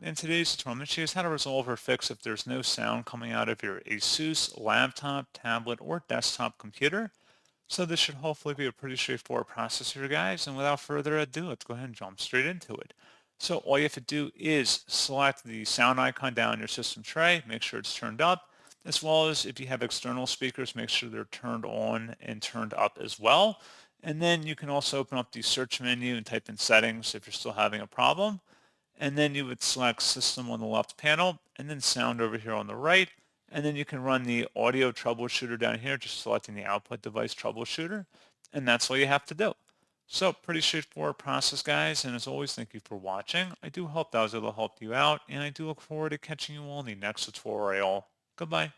in today's tutorial, I'm going to show you how to resolve or fix if there's no sound coming out of your ASUS laptop, tablet, or desktop computer. So this should hopefully be a pretty straightforward process here, guys. And without further ado, let's go ahead and jump straight into it. So all you have to do is select the sound icon down your system tray, make sure it's turned up, as well as if you have external speakers, make sure they're turned on and turned up as well. And then you can also open up the search menu and type in settings if you're still having a problem. And then you would select system on the left panel and then sound over here on the right. And then you can run the audio troubleshooter down here, just selecting the output device troubleshooter. And that's all you have to do. So pretty straightforward process, guys. And as always, thank you for watching. I do hope that was able to help you out. And I do look forward to catching you all in the next tutorial. Goodbye.